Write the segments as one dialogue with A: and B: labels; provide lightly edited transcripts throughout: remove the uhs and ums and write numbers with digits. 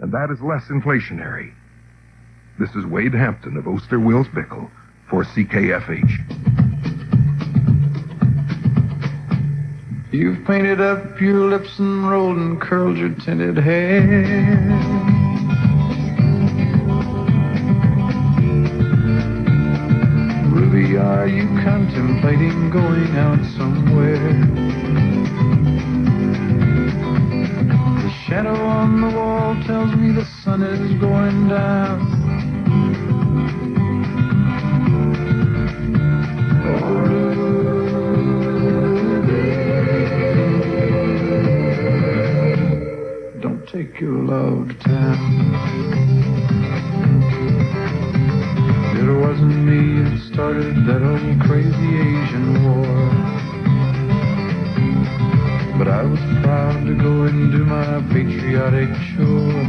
A: and that is less inflationary. This is Wade Hampton of Oster Wills Pickle for CKFH.
B: You've painted up your lips and rolled and curled your tinted hair. Ruby, are you contemplating going out somewhere? The shadow on the wall tells me the sun is going down. Take your love to town. It wasn't me that started that old crazy Asian war, but I was proud to go and do my patriotic chore.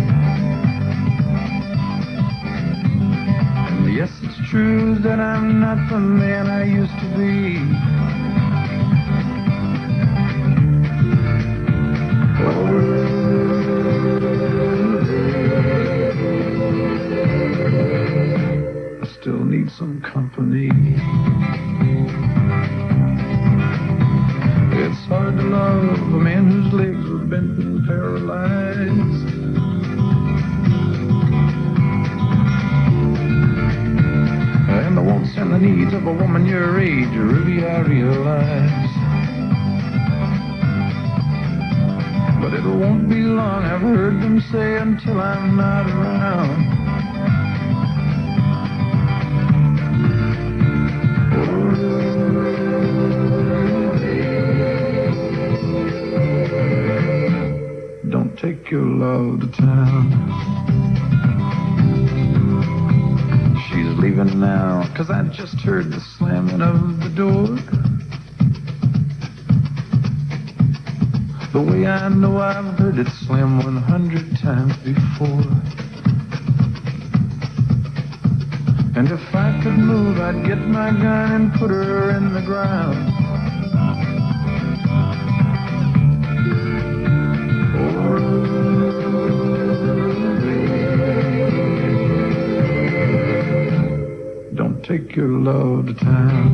B: And yes, it's true that I'm not the man I used to be. Still need some company. It's hard to love a man whose legs were bent and paralyzed. And I won't stand the needs of a woman your age, Ruby, I realize. But it won't be long, I've heard them say, until I'm not around. Don't take your love to town. She's leaving now, 'cause I just heard the slamming of the door. The way I know I've heard it slam 100 times before. And if I could move, I'd get my gun and put her in the ground. Don't take your love to town.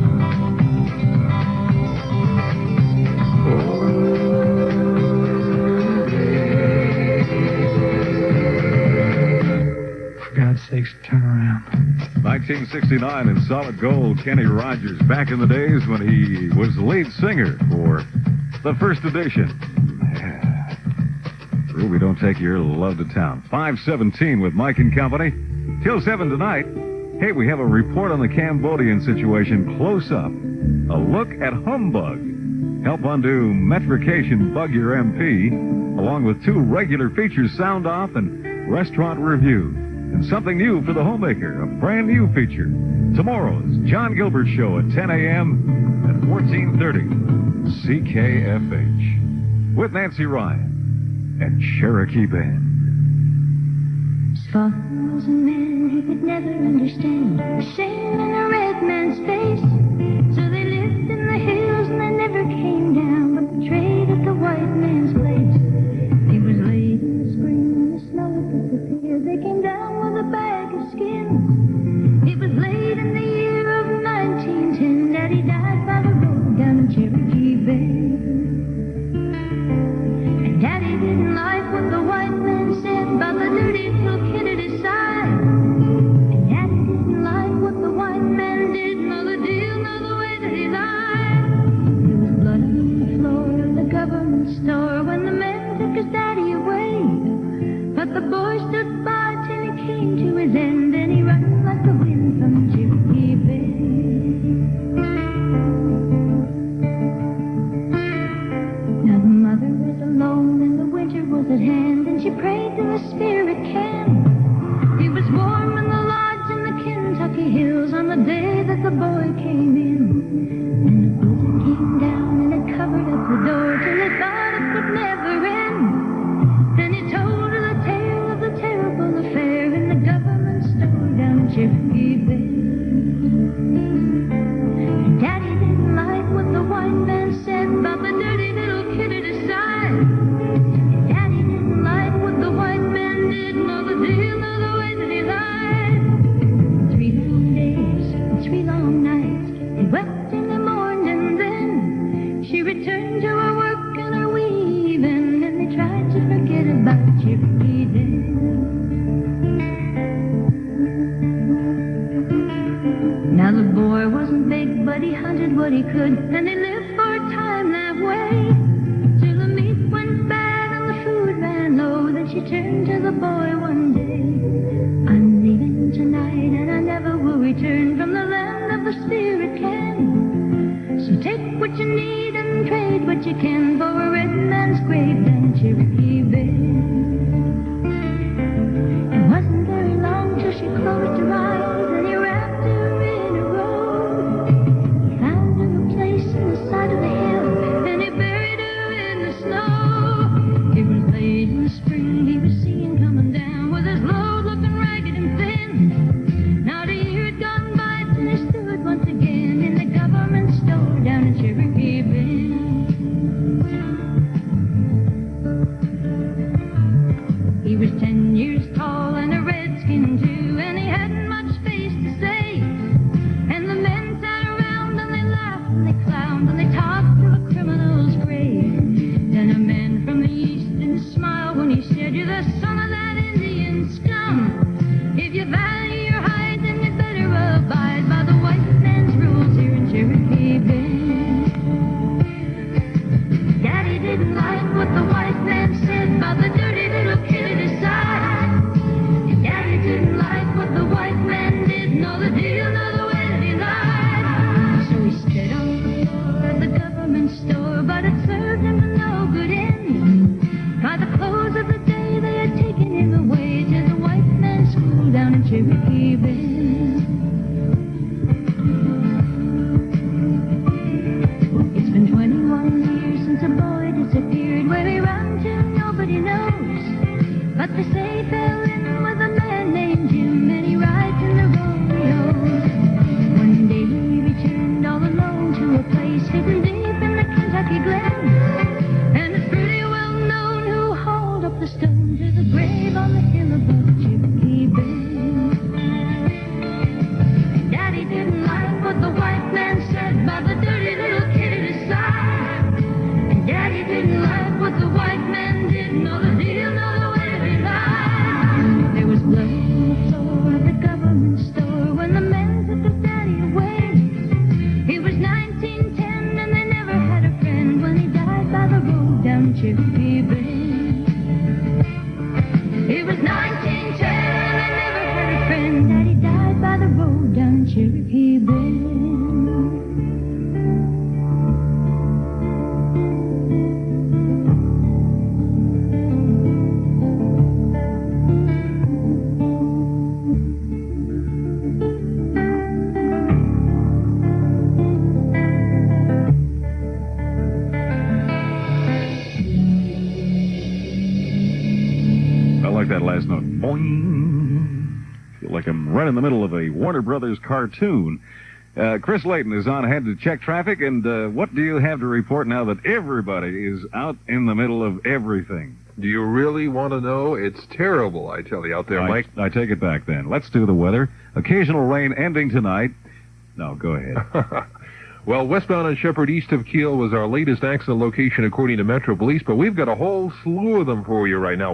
B: For God's sakes, turn around.
C: 1969 in solid gold, Kenny Rogers, back in the days when he was the lead singer for the first edition. Yeah. Ruby, don't take your love to town. 5:17 with Mike and Company. Till 7 tonight. Hey, we have a report on the Cambodian situation close up. A look at humbug. Help undo metrication, bug your MP, along with 2 regular features, sound off and restaurant review. And something new for the homemaker, a brand new feature. Tomorrow's John Gilbert Show at 10 a.m. at 1430 CKFH with Nancy Ryan and Cherokee Band.
D: Father was a man who could never understand the shame in a red man's face. So they lived in the hills and they never came down, but betrayed at the white man's place. He was late in the spring when the snow had disappeared. They came down with a bag of skins. It was late in the year of 1910 that he died by the road down in Cherokee Bay. And Daddy didn't like what the white man said about the dirty little kid at his side. And Daddy didn't like what the white man did, nor the deal, nor the way that he lied. There was blood on the floor of the government store when the man took his daddy away. But the boy stood by till he came to his end, and he ran like the wind from Cherokee Bay. Now the mother was alone and the winter was at hand, and she prayed to the spirit camp. It was warm in the lodge in the Kentucky hills on the day that the boy came in. And the blizzard came down and it covered up the door till they thought it would never end. Then he told her the tale of the terrible affair in the government store down in Cherokee Bay. And Daddy didn't like what the white man said about the dirty little kid at his side. And Daddy didn't like what the white man did, no Cherokee Dale. Now the boy wasn't big, but he hunted what he could, and he lived for a time that way. Till the meat went bad and the food ran low, then she turned to the boy one day. I'm leaving tonight and I never will return from the land of the spirit can. So take what you need and trade what you can for a red man's grave down Cherokee Bay. It wasn't very long till she closed her eyes and he wrapped her in a robe. He found her a place in the side of the hill and he buried her in the snow. It was late in the spring, he was seeing coming down with his load looking ragged and thin. Now the year had gone by till he stood once again in the government store down in Cherokee Bay. He was 10 years tall and a redskin too, and he hadn't much face to say. And the men sat around and they laughed and they clowned and they talked to a criminal's grave. Then a man from the east and he smiled when he said, "You're the son of that Indian scum. If you value your hide, then you better abide by the white man's rules here in Cherokee Bay." Daddy didn't like what the white man said about the dirty little kid at his side. And Daddy didn't like what the white man did, nor the deal, nor the way that he lied. So he stood on the floor at the government store, but it served him a no good end. By the close of the day, they had taken him away to the white man's school down in Cherokee Bay. It's been 21 years since a boy disappeared. Where he ran to, nobody knows. But they say he fell in with a man named Jim, and he rides in the rodeos. One day he returned all alone to a place hidden deep in the Kentucky glen. And it's pretty well known who hauled up the stone to the grave on the hill above Cherokee Bay. And Daddy didn't like what the white man said about the dirty little kid at his side. And Daddy didn't like what the white man did, nor the deal, nor the way that he lied. There was blood on the floor at the government store when the men took his daddy away. He was 1910 and they never had a friend when he died by the road down Cherokee Bay. He was 1910 and they never had a friend. Daddy died by the road down Cherokee Bay.
C: I like that last note. Boing. Feel like I'm right in the middle of a Warner Brothers cartoon. Chris Layton is on ahead to check traffic, and what do you have to report now that everybody is out in the middle of everything?
A: Do you really want to know? It's terrible, I tell you, out there, Mike.
C: I take it back then. Let's do the weather. Occasional rain ending tonight. No, go ahead.
A: Well, westbound on Shepherd east of Kiel was our latest accident location according to Metro Police, but we've got a whole slew of them for you right now.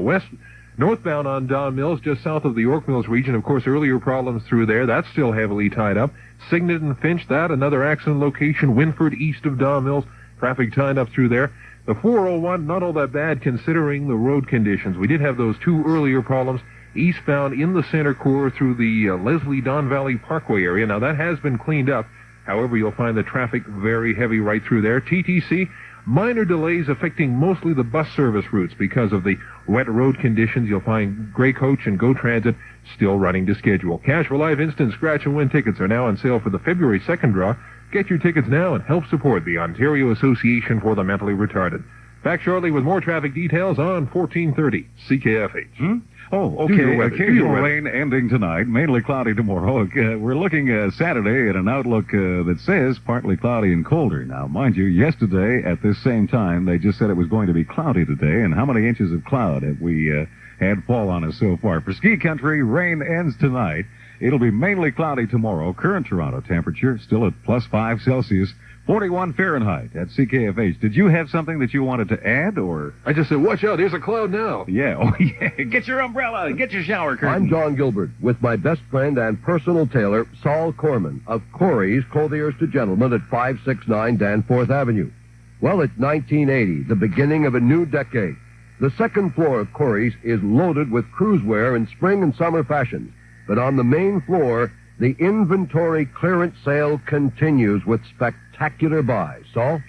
A: Northbound on Don Mills, just south of the York Mills region. Of course, earlier problems through there. That's still heavily tied up. Signet and Finch, that, another accident location. Winford, east of Don Mills, traffic tied up through there. The 401, not all that bad considering the road conditions. We did have those two earlier problems eastbound in the center core through the Leslie Don Valley Parkway area. Now, that has been cleaned up. However, you'll find the traffic very heavy right through there. TTC, minor delays affecting mostly the bus service routes because of the wet road conditions. You'll find Gray Coach and Go Transit still running to schedule. Cash for Live Instant Scratch and Win tickets are now on sale for the February 2nd draw. Get your tickets now and help support the Ontario Association for the Mentally Retarded. Back shortly with more traffic details on 1430 CKFH.
C: Oh, okay. Occasional rain ending tonight, mainly cloudy tomorrow. We're looking Saturday at an outlook that says partly cloudy and colder. Now, mind you, yesterday at this same time, they just said it was going to be cloudy today. And how many inches of cloud have we had fall on us so far? For ski country, rain ends tonight. It'll be mainly cloudy tomorrow. Current Toronto temperature still at +5 Celsius, 41 Fahrenheit at CKFH. Did you have something that you wanted to add, or?
A: I just said, watch out, there's a cloud now.
C: Yeah, oh yeah. Get your umbrella, get your shower curtain.
E: I'm John Gilbert with my best friend and personal tailor, Saul Corman of Corey's Clothiers to Gentlemen at 569 Danforth Avenue. Well, it's 1980, the beginning of a new decade. The second floor of Corey's is loaded with cruisewear in spring and summer fashions. But on the main floor, the inventory clearance sale continues with spectacular buys. Saul?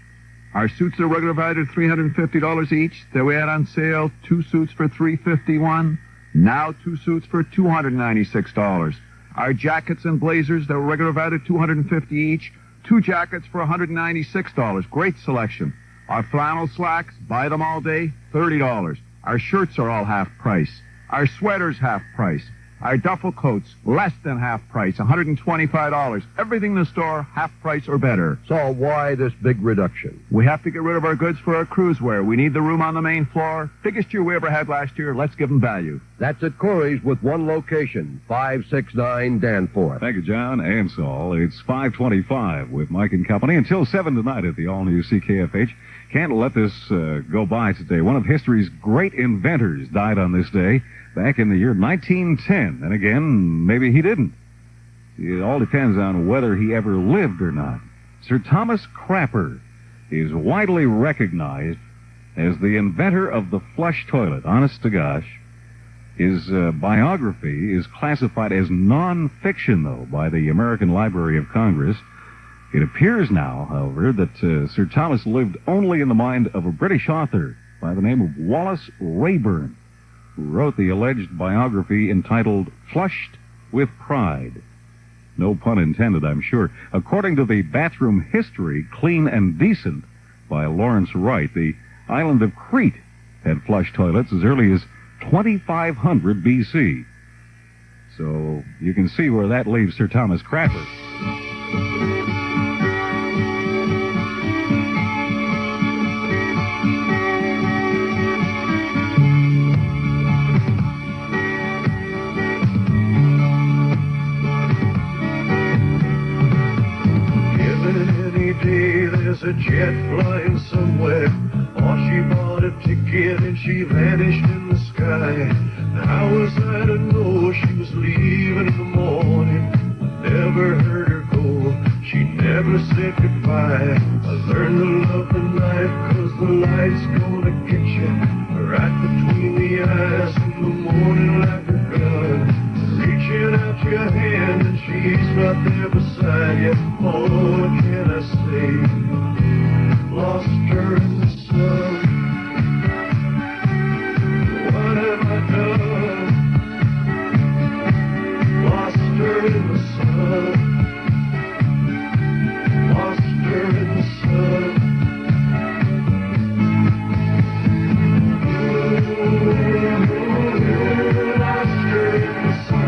B: Our suits are regular valued at $350 each. Then we had on sale 2 suits for $351. Now 2 suits for $296. Our jackets and blazers, they're regular valued at $250 each. 2 jackets for $196. Great selection. Our flannel slacks, buy them all day, $30. Our shirts are all half price. Our sweaters half price. Our duffel coats, less than half price, $125. Everything in the store, half price or better.
E: Saul, why this big reduction?
B: We have to get rid of our goods for our cruisewear. We need the room on the main floor. Biggest year we ever had last year. Let's give them value.
E: That's at Corey's with one location, 569 Danforth.
C: Thank you, John and Saul. It's 5:25 with Mike and Company until 7 tonight at the all-new CKFH. Can't let this go by today. One of history's great inventors died on this day back in the year 1910. And again, maybe he didn't. It all depends on whether he ever lived or not. Sir Thomas Crapper is widely recognized as the inventor of the flush toilet. Honest to gosh. His biography is classified as non-fiction, though, by the American Library of Congress. It appears now, however, that Sir Thomas lived only in the mind of a British author by the name of Wallace Rayburn, who wrote the alleged biography entitled Flushed with Pride. No pun intended, I'm sure. According to the bathroom history, Clean and Decent by Lawrence Wright, the island of Crete had flush toilets as early as 2500 BC. So you can see where that leaves Sir Thomas Crapper.
F: There's a jet flying somewhere. Oh, she bought a ticket and she vanished in the sky. How was I to know she was leaving in the morning? Never heard her go. She never said goodbye. I learned to love the night 'cause the light's gonna get you right between the eyes in the morning like a gun. Reaching out your hand and she's right there beside you. Oh, what can I say? Lost her in the sun. What have I done? Lost her in the sun. Lost her in the sun. Ooh, lost her in the sun.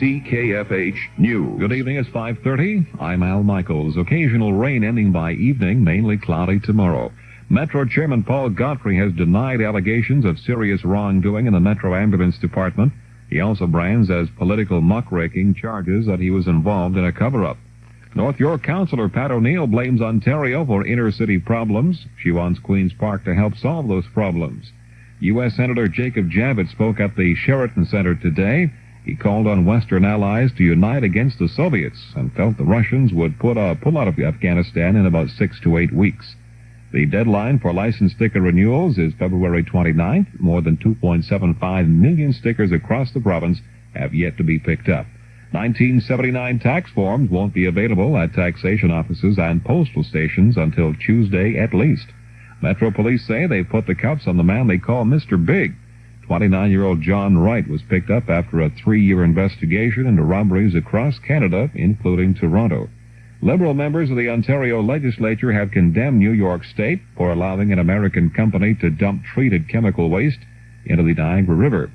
G: CKFH News.
C: Good evening, it's 5:30. I'm Al Michaels. Occasional rain ending by evening, mainly cloudy tomorrow. Metro Chairman Paul Godfrey has denied allegations of serious wrongdoing in the Metro Ambulance Department. He also brands as political muckraking charges that he was involved in a cover-up. North York Councillor Pat O'Neill blames Ontario for inner-city problems. She wants Queen's Park to help solve those problems. U.S. Senator Jacob Javits spoke at the Sheraton Center today. He called on Western allies to unite against the Soviets and felt the Russians would pull out of Afghanistan in about 6 to 8 weeks. The deadline for license sticker renewals is February 29th. More than 2.75 million stickers across the province have yet to be picked up. 1979 tax forms won't be available at taxation offices and postal stations until Tuesday at least. Metro Police say they put the cuffs on the man they call Mr. Big. 29-year-old John Wright was picked up after a 3-year investigation into robberies across Canada, including Toronto. Liberal members of the Ontario legislature have condemned New York State for allowing an American company to dump treated chemical waste into the Niagara River.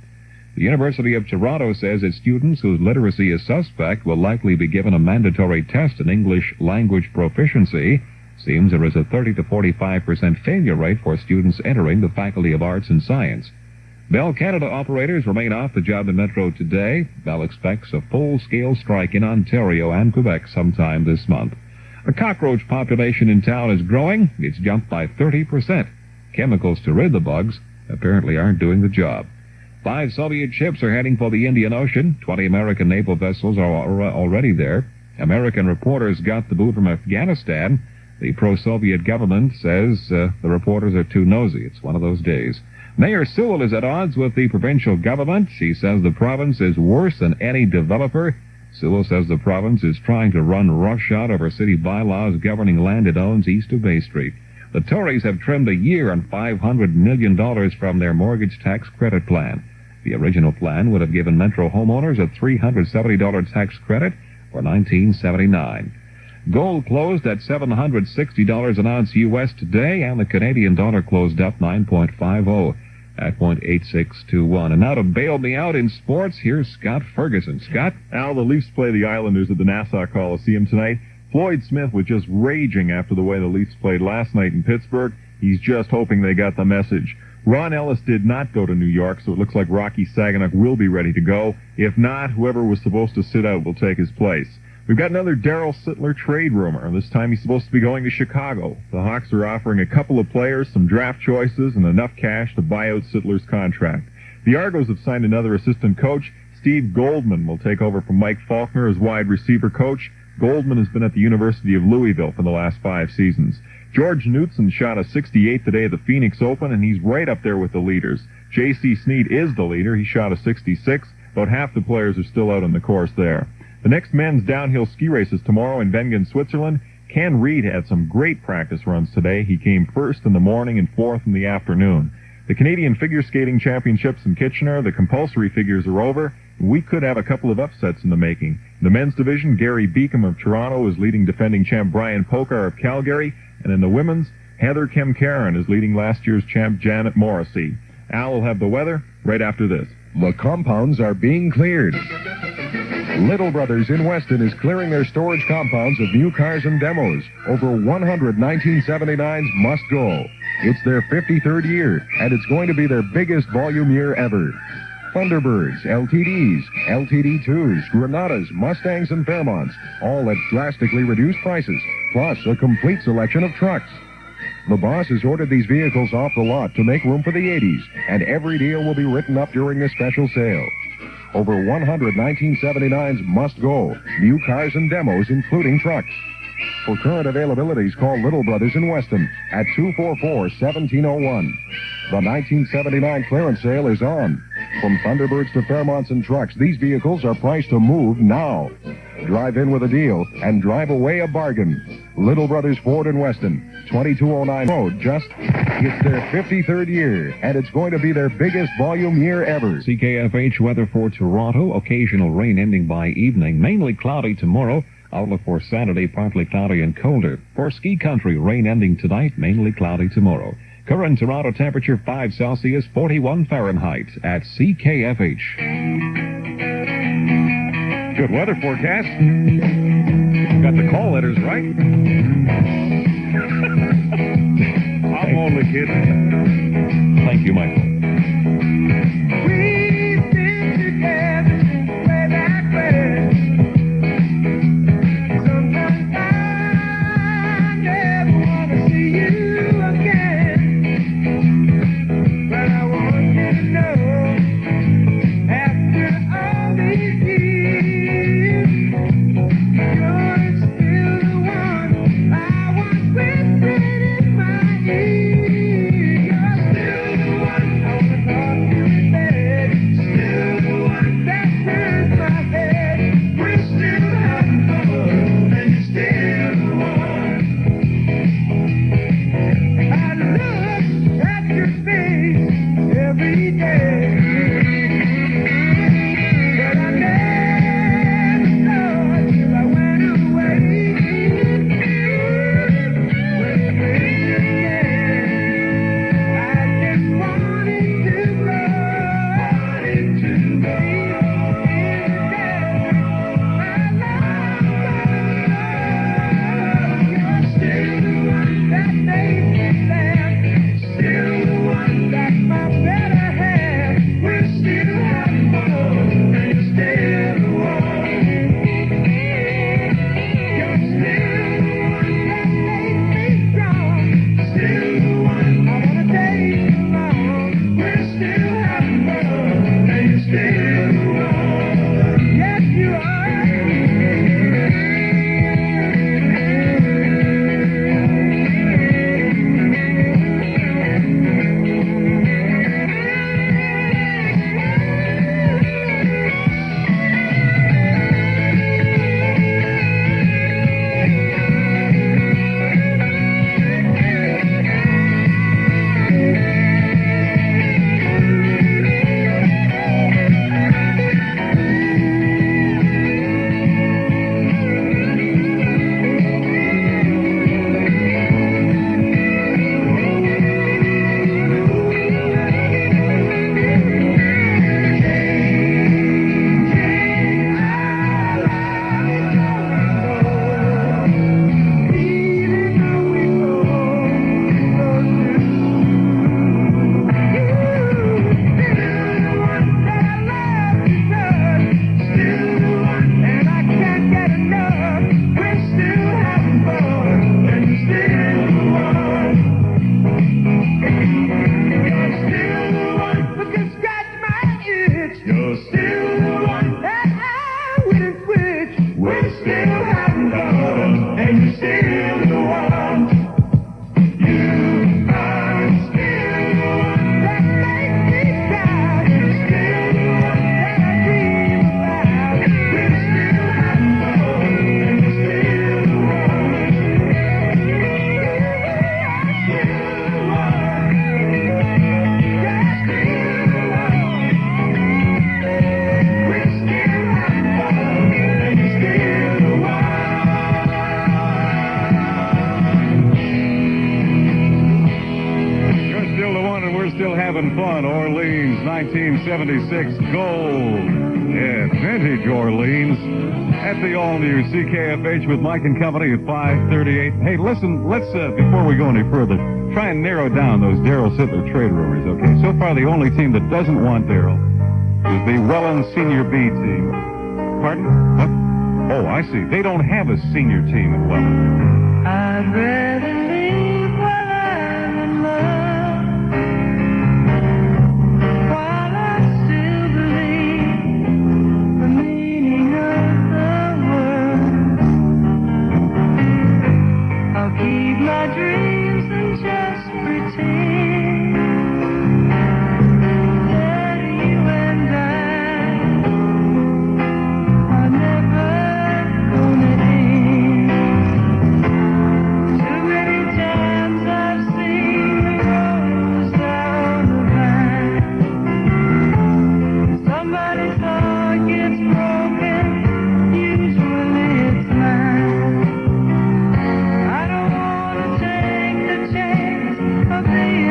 C: The University of Toronto says its students whose literacy is suspect will likely be given a mandatory test in English language proficiency. Seems there is a 30 to 45% failure rate for students entering the Faculty of Arts and Science. Bell Canada operators remain off the job in Metro today. Bell expects a full-scale strike in Ontario and Quebec sometime this month. The cockroach population in town is growing. It's jumped by 30%. Chemicals to rid the bugs apparently aren't doing the job. 5 Soviet ships are heading for the Indian Ocean. 20 American naval vessels are already there. American reporters got the boot from Afghanistan. The pro-Soviet government says the reporters are too nosy. It's one of those days. Mayor Sewell is at odds with the provincial government. She says the province is worse than any developer. Sewell says the province is trying to run roughshod over city bylaws governing land it owns east of Bay Street. The Tories have trimmed a year and $500 million from their mortgage tax credit plan. The original plan would have given Metro homeowners a $370 tax credit for 1979. Gold closed at $760 an ounce U.S. today, and the Canadian dollar closed up 9.50 at 0.8621. And now to bail me out in sports, here's Scott Ferguson. Scott?
H: Al, the Leafs play the Islanders at the Nassau Coliseum tonight. Floyd Smith was just raging after the way the Leafs played last night in Pittsburgh. He's just hoping they got the message. Ron Ellis did not go to New York, so it looks like Rocky Saginaw will be ready to go. If not, whoever was supposed to sit out will take his place. We've got another Darryl Sittler trade rumor. This time he's supposed to be going to Chicago. The Hawks are offering a couple of players, some draft choices, and enough cash to buy out Sittler's contract. The Argos have signed another assistant coach. Steve Goldman will take over from Mike Faulkner as wide receiver coach. Goldman has been at the University of Louisville for the last 5 seasons. George Knudson shot a 68 today at the Phoenix Open, and he's right up there with the leaders. J.C. Snead is the leader. He shot a 66. About half the players are still out on the course there. The next men's downhill ski race is tomorrow in Wengen, Switzerland. Ken Reed had some great practice runs today. He came first in the morning and fourth in the afternoon. The Canadian Figure Skating Championships in Kitchener, the compulsory figures are over. We could have a couple of upsets in the making. In the men's division, Gary Beacom of Toronto is leading defending champ Brian Pokar of Calgary. And in the women's, Heather Kemkaren is leading last year's champ Janet Morrissey. Al will have the weather right after this.
I: The compounds are being cleared. Little Brothers in Weston is clearing their storage compounds of new cars and demos. Over 100 1979s must go. It's their 53rd year, and it's going to be their biggest volume year ever. Thunderbirds, LTDs, LTD2s, Granadas, Mustangs, and Fairmonts, all at drastically reduced prices, plus a complete selection of trucks. The boss has ordered these vehicles off the lot to make room for the 80s, and every deal will be written up during the special sale. Over 100 1979s must go, new cars and demos, including trucks. For current availabilities, call Little Brothers in Weston at 244-1701. The 1979 clearance sale is on. From Thunderbirds to Fairmonts and trucks, these vehicles are priced to move now. Drive in with a deal and drive away a bargain. Little Brothers Ford in Weston, 2209 Road. It's their 53rd year, and it's going to be their biggest volume year ever.
C: CKFH weather for Toronto. Occasional rain ending by evening. Mainly cloudy tomorrow. Outlook for Saturday, partly cloudy and colder. For ski country, rain ending tonight, mainly cloudy tomorrow. Current Toronto temperature 5 Celsius, 41 Fahrenheit at CKFH. good weather forecast. Got the call letters right. I'm only kidding. Thank you, Michael.
F: We've been together since way back when. Sometimes I never want to see you again. But I want you to know, after all these years, you're still the one I want whispering in my ear. You're still the one I want to talk to in bed. Still the one that turns my head. We're still having fun, and you're still the one. I look at your face every day, but I never saw till I went away. When you raised your hand, I just wanted to go. In the desert, you're still the one that made me laugh. Still the one that my better half. We're still having fun, and you're still the one. You're still the one that makes me strong. Still the one I wanna take along. We're still having fun, and you're still the one. Yes, you are. You're still the one that I wouldn't switch. We're still having fun, and you're still the one. You are still the one that makes me cry. You're still the one that I dream about. We're still having fun, and you're still the one. You're still the one. You're still the one. We're still having fun, and you're still the one.
C: You're still the one, and we're still having fun. Orleans, 1976 gold. Yeah, vintage Orleans. At the all-new CKFH with Mike and Company at 5:38. Hey, listen, let's, before we go any further, try and narrow down those Darryl Sittler trade rumors, okay? So far, the only team that doesn't want Darryl is the Welland Senior B team. Pardon? What? Oh, I see. They don't have a senior team in Welland.
F: I'd rather leave while I'm in love, while I still believe the meaning of the word. I'll keep my dreams and just pretend that you and I are never gonna end. Too many times I've seen the rose down the line. Somebody's heart gets broken, usually it's mine. I don't wanna take the chance of being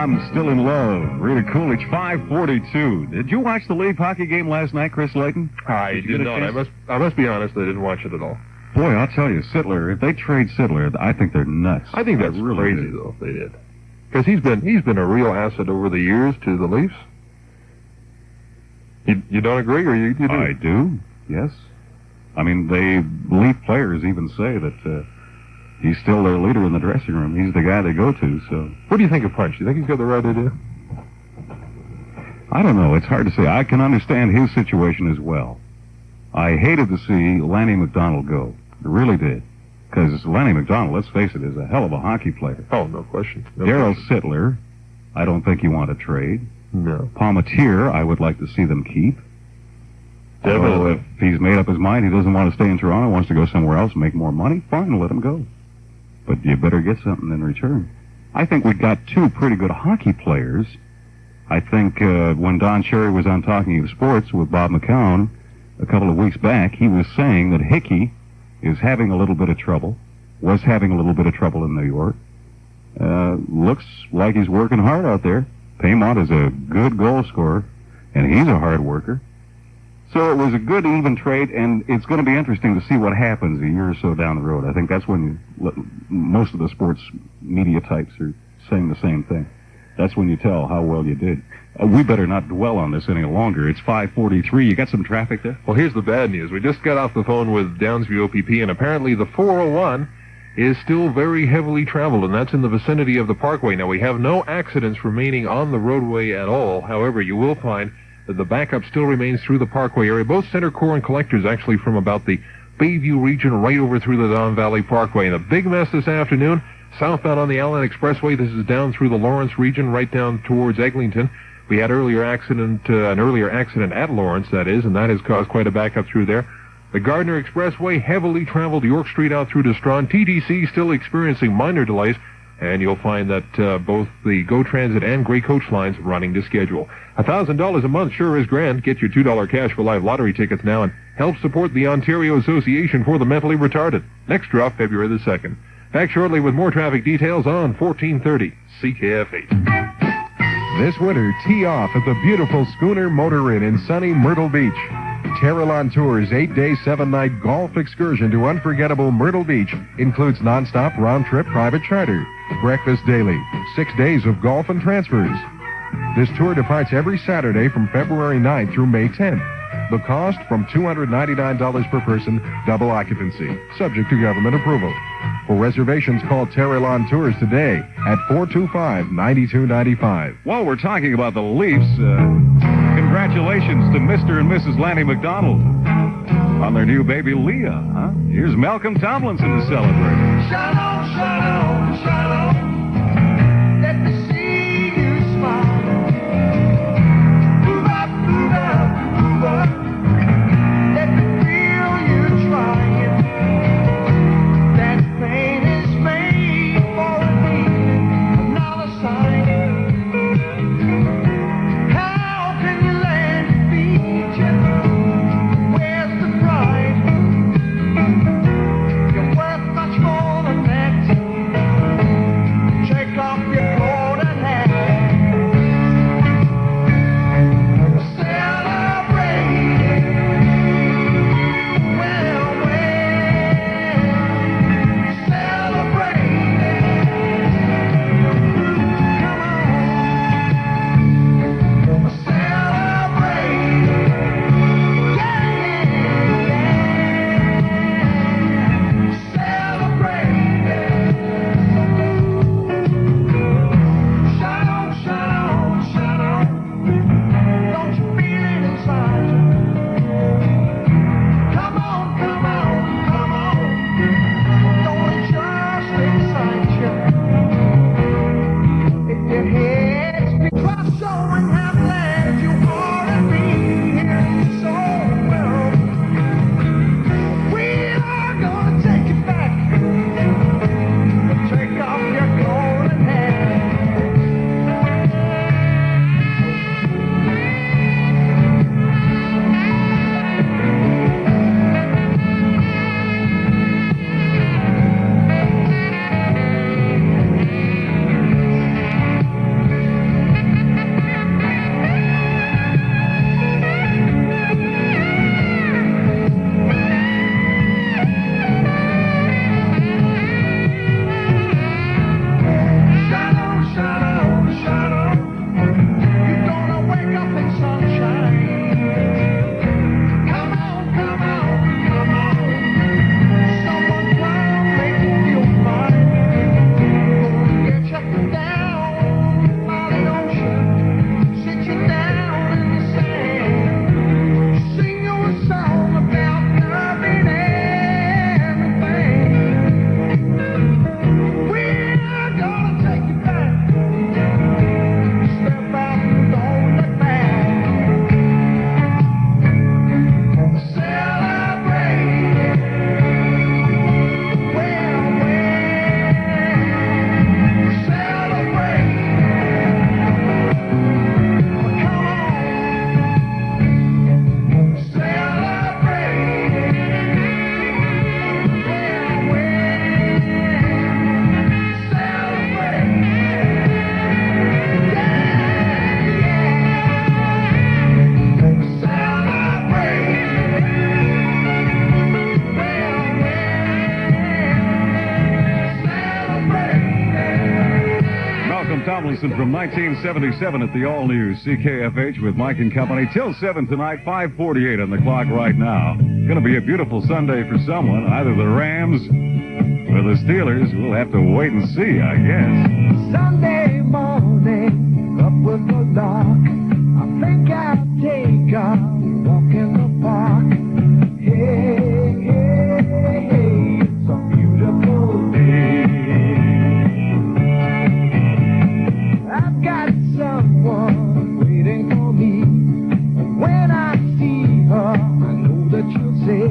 C: I'm Still in Love. Rita Coolidge, 5:42. Did you watch the Leaf hockey game last night, Chris Layton?
A: I did not. I must be honest, I didn't watch it at all.
C: Boy, I'll tell you, Sittler, if they trade Sittler, I think they're nuts.
A: I think that's
C: really
A: crazy, though, if they did. Because he's been a real asset over the years to the Leafs. You don't agree, or you do?
C: I do, yes. I mean, Leaf players even say that he's still their leader in the dressing room. He's the guy they go to, so...
A: What do you think of Punch? Do you think he's got the right idea?
C: I don't know. It's hard to say. I can understand his situation as well. I hated to see Lanny McDonald go. I really did. Because Lanny McDonald, let's face it, is a hell of a hockey player.
A: Oh, no question.
C: Daryl Sittler, I don't think you want to trade.
A: No.
C: Palmatier, I would like to see them keep.
A: Definitely.
C: If he's made up his mind, he doesn't want to stay in Toronto, wants to go somewhere else and make more money, fine, let him go. But you better get something in return. I think we got two pretty good hockey players. I think when Don Cherry was on Talking of Sports with Bob McCown a couple of weeks back, he was saying that Hickey is having a little bit of trouble, was having a little bit of trouble in New York. Looks like he's working hard out there. Paymont is a good goal scorer, and he's a hard worker. So it was a good, even trade, and it's going to be interesting to see what happens a year or so down the road. I think that's when most of the sports media types are saying the same thing. That's when you tell how well you did. We better not dwell on this any longer. It's 5:43. You got some traffic there?
A: Well, here's the bad news. We just got off the phone with Downsview OPP, and apparently the 401 is still very heavily traveled, and that's in the vicinity of the Parkway. Now, we have no accidents remaining on the roadway at all. However, you will find that the backup still remains through the Parkway area. Both Center Core and collectors actually from about the Bayview region right over through the Don Valley Parkway. And a big mess this afternoon, southbound on the Allen Expressway. This is down through the Lawrence region, right down towards Eglinton. We had an earlier accident at Lawrence, that is, and that has caused quite a backup through there. The Gardner Expressway, heavily traveled York Street out through to Strawn. TTC still experiencing minor delays, and you'll find that both the Go Transit and Gray Coach lines running to schedule. $1,000 a month sure is grand. Get your $2 cash for live lottery tickets now and help support the Ontario Association for the Mentally Retarded. Next draw, February the 2nd. Back shortly with more traffic details on 1430 CKFH.
I: This winter, tee off at the beautiful Schooner Motor Inn in sunny Myrtle Beach. Terralon Tours' 8-day, 7-night golf excursion to unforgettable Myrtle Beach includes nonstop round-trip private charter, breakfast daily, 6 days of golf and transfers. This tour departs every Saturday from February 9th through May 10th. The cost from $299 per person, double occupancy, subject to government approval. For reservations, call Terralon Tours today at 425-9295.
C: While we're talking about the Leafs, congratulations to Mr. and Mrs. Lanny McDonald on their new baby Leah. Huh? Here's Malcolm Tomlinson to celebrate.
F: Shalom, shalom, shalom. Let me see you smile. Move up, move up, move up. Let me feel you trying. That pain is made for me. Another sign. How can you land your feet? Where's the pride? You're worth much more than that.
C: Wilson from 1977 at the all-new CKFH with Mike and Company. Till 7 tonight, 5:48 on the clock right now. Going to be a beautiful Sunday for someone, either the Rams or the Steelers. We'll have to wait and see, I guess.
F: Sunday morning, up with the lark. I think I'll take a walk in the park. Hey, hey, hey, it's a beautiful day. I've got someone waiting for me. And when I see her, I know that she'll say,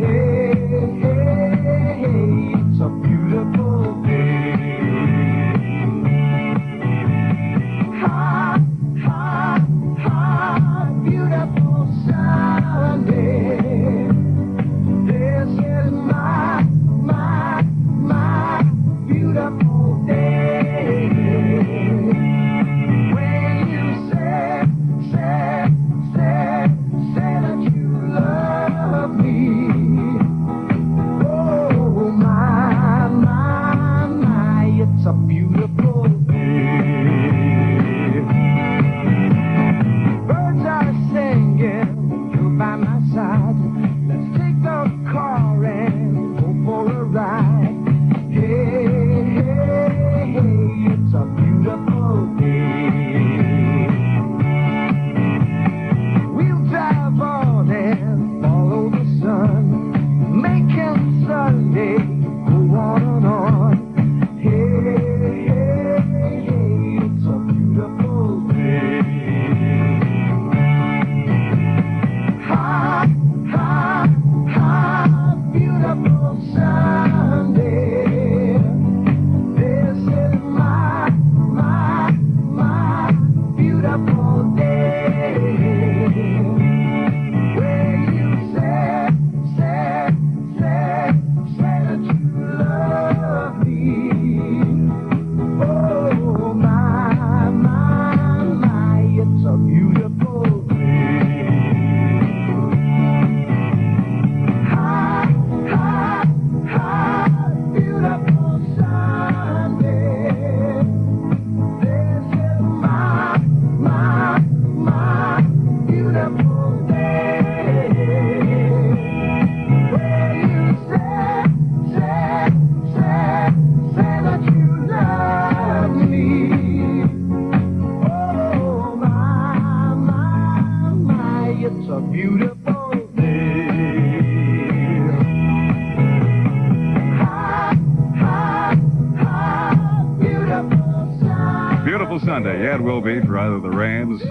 F: hey, hey, hey, it's a beautiful day. Ha, ha, ha, beautiful Sunday. This is my beautiful day. When you say that you love me. Oh, my, it's a beautiful day. Birds are singing, you're by my side. Let's take the car and go for a ride. Hey, hey, hey, it's a beautiful day. We'll drive on and follow the sun, making Sunday go on and on. Hey, hey, hey, it's a beautiful day. Ha, ha, ha, beautiful Sunday. This is my beautiful day. Where you say that you love me. Oh, my, it's a beautiful day. Ha, ha, ha, beautiful Sunday. This is my beautiful day. Where you say that you love me. Oh, my, it's a beautiful day. Ha, ha, ha, beautiful Sunday.
C: Beautiful Sunday. Yeah, it will be for either the Rams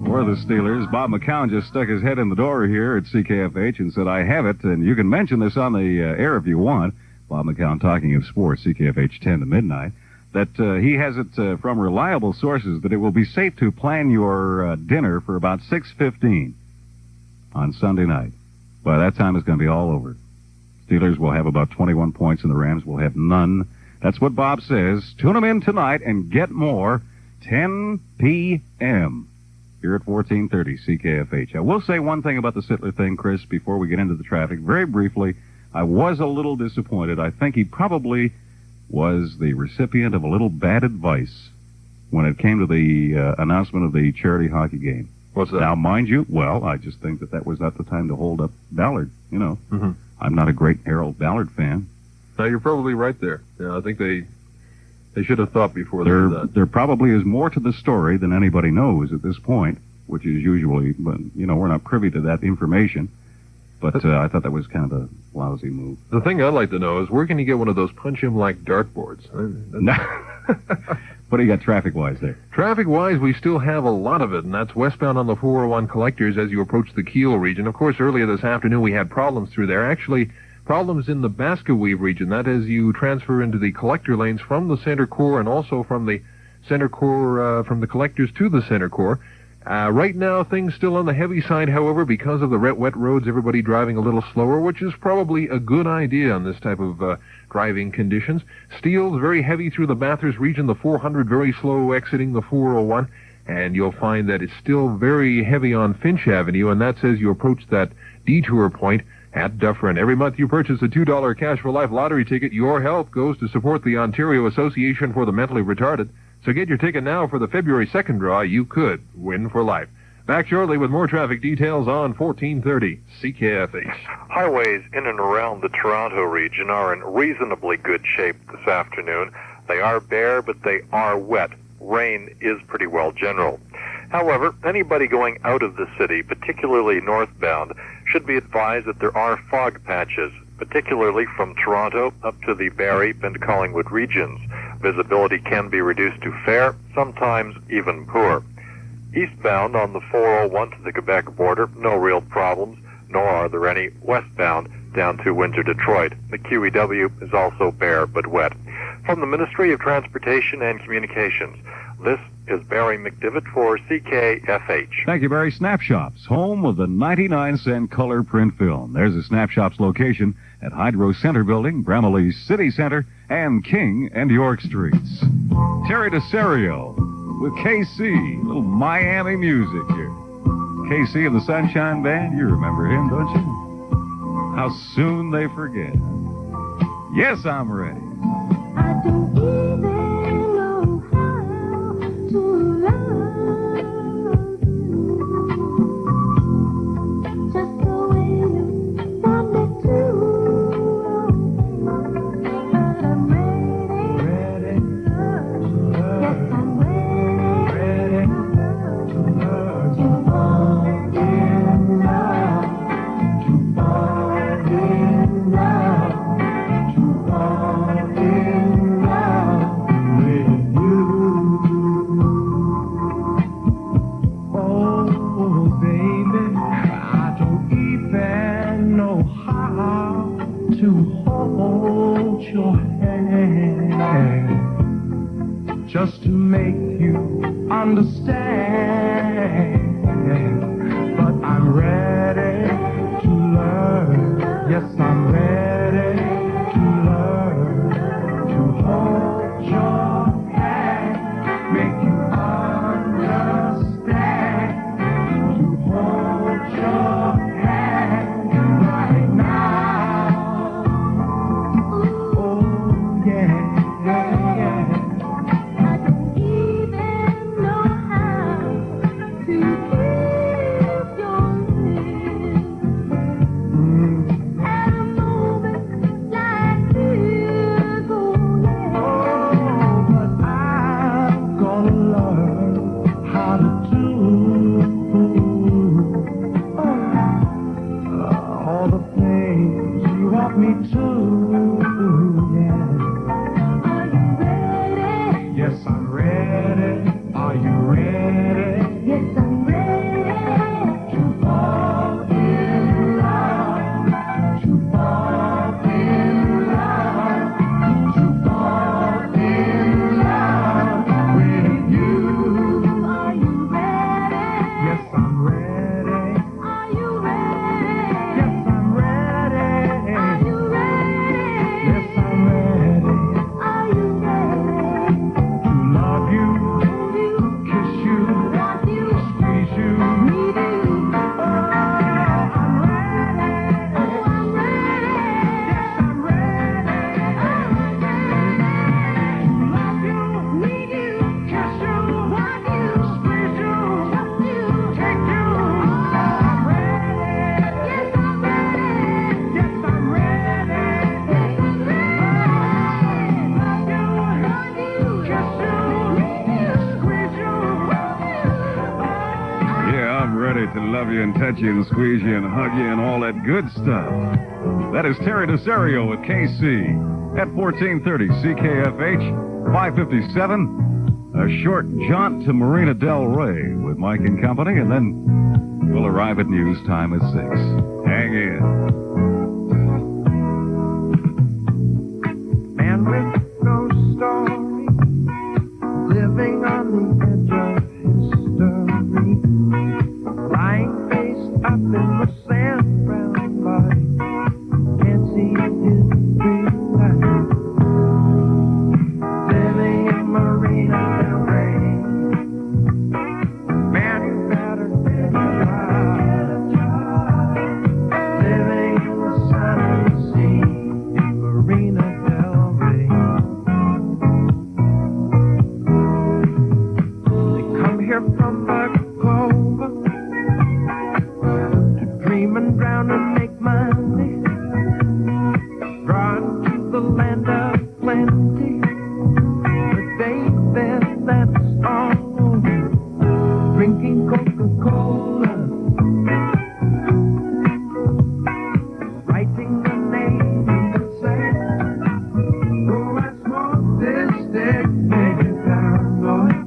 C: or the Steelers. Bob McCown just stuck his head in the door here at CKFH and said, I have it, and you can mention this on the air if you want. Bob McCown talking of sports, CKFH 10 to midnight, that he has it from reliable sources that it will be safe to plan your dinner for about 6:15 on Sunday night. By that time, it's going to be all over. Steelers will have about 21 points, and the Rams will have none. That's what Bob says. Tune them in tonight and get more. 10 p.m. here at 1430 CKFH. I will say one thing about the Sittler thing, Chris, before we get into the traffic. Very briefly, I was a little disappointed. I think he probably was the recipient of a little bad advice when it came to the announcement of the charity hockey game.
A: What's that?
C: Now, mind you, well, I just think that was not the time to hold up Ballard, you know.
A: Mm-hmm.
C: I'm not a great Harold Ballard fan.
A: No, you're probably right there. Yeah, I think they should have thought before they did that.
C: There probably is more to the story than anybody knows at this point, which is usually, but you know, we're not privy to that information. But I thought that was kind of a lousy move.
A: The thing I'd like to know is where can you get one of those punch-him-like dartboards?
C: What do you got traffic-wise there?
A: Traffic-wise, we still have a lot of it, and that's westbound on the 401 collectors as you approach the Kiel region. Of course, earlier this afternoon we had problems through there. Actually, problems in the Baskerweave region. That is, you transfer into the collector lanes from the center core and also from the center core, from the collectors to the center core. Right now, things still on the heavy side, however, because of the wet roads, everybody driving a little slower, which is probably a good idea on this type of driving conditions. Steel's very heavy through the Bathurst region, the 400 very slow exiting the 401, and you'll find that it's still very heavy on Finch Avenue, and that's as you approach that detour point at Dufferin. Every month you purchase a $2 Cash for Life lottery ticket. Your help goes to support the Ontario Association for the Mentally Retarded. So get your ticket now for the February 2nd draw. You could win for life. Back shortly with more traffic details on 1430 CKFH.
J: Highways in and around the Toronto region are in reasonably good shape this afternoon. They are bare, but they are wet. Rain is pretty well general. However, anybody going out of the city, particularly northbound, should be advised that there are fog patches, particularly from Toronto up to the Barrie and Collingwood regions. Visibility can be reduced to fair, sometimes even poor. Eastbound on the 401 to the Quebec border, no real problems, nor are there any westbound down to Windsor, Detroit. The QEW is also bare but wet. From the Ministry of Transportation and Communications, this is Barry McDivitt for CKFH.
C: Thank you, Barry. Snapshops, home of the 99-cent color print film. There's a Snapshops location at Hydro Center Building, Bramalea City Center, and King and York Streets. Terry DeSerio with KC, little Miami music here. KC and the Sunshine Band, you remember him, don't you? How soon they forget. Yes, I'm ready.
D: I don't even know how to love you, just the way you want me to. But I'm ready to love. Yes, I'm ready to love. To fall in love. To fall in love. To fall in love with you. Oh, baby, I don't even know how to hold your hand, just to make you understand. But I'm ready to learn. Yes, I'm ready to learn, to hold your hand, make you understand, to hold your hand right now. Oh, yeah, yeah, yeah. I don't even know how to keep your lips at a moment like this. Oh, but I'm gonna learn how to do all the things you want me to. Yeah. Are you ready? Yes, I'm ready. Are you ready? Yes, I'm ready to fall in love. To fall in love. To fall in love with you. Are you ready? Yes, I'm ready. Are you ready? Yes, I'm ready. Are you ready? Yes, I'm ready. Are you ready? To love you, kiss you, want you, squeeze you, need you. Oh, I'm ready. Oh, I'm ready. Yes, I'm ready. I'm ready. To love you, need you, kiss you, want you, squeeze you, want you, take you. I'm ready. Yes, I'm ready. Yes, I'm ready. Yes, I'm ready. Love you, kiss you, need you, squeeze you, want you.
C: Yeah, I'm ready to love you and touch you and squeeze you and hug you and all that good stuff. That is Terry DeSerio with KC at 1430 CKFH, 557. A short jaunt to Marina Del Rey with Mike and Company, and then we'll arrive at news time at 6. Hang in.
F: Man with no story, living on the edge of history, lying face up in the sand, brown body, can't see his real life, living in Marina Del Rey. Man, you better get a job, living in the sun and the sea, in Marina Del Rey. drinking Coca-Cola, writing the name in the sand. Oh, I smoke this stick, make it paranoid.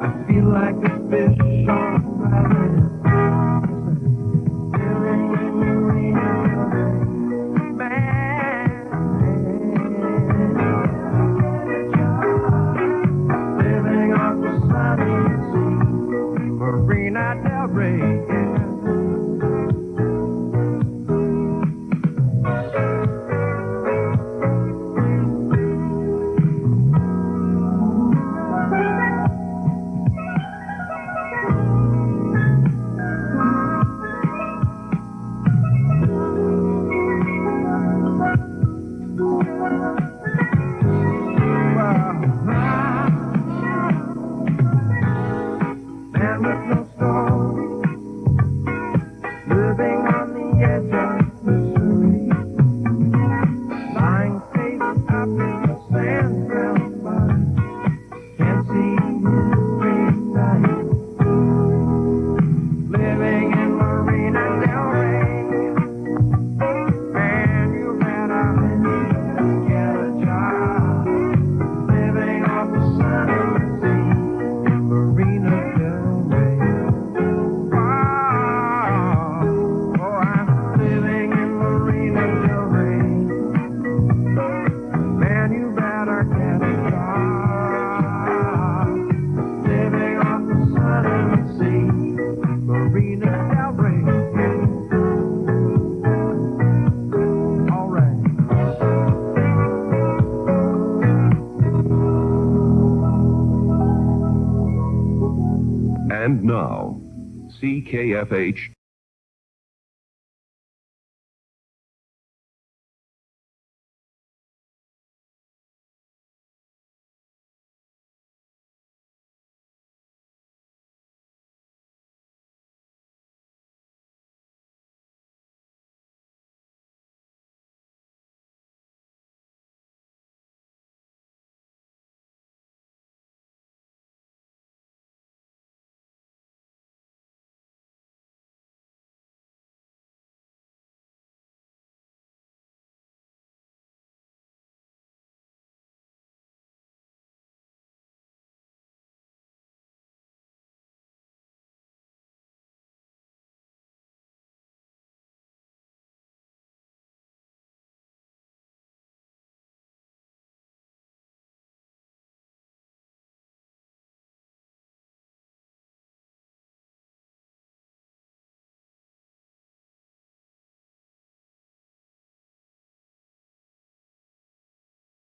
F: I feel like a fish on dry land. Living in Marina Del Rey, man. Living on the sunny sea, Marina Del Rey. Man with no soul, living on the edge of Missouri, lying face up in the sand ground mine, can't see his green light. Living in Marina Del Rey, man, you better get a job. Living off the sunny sea in Marina Del Rey. Oh, I'm living in Marina Del Rey. Man, you better get a job. Living off the sunny sea, Marina Del Rey. All right.
G: And now, CKFH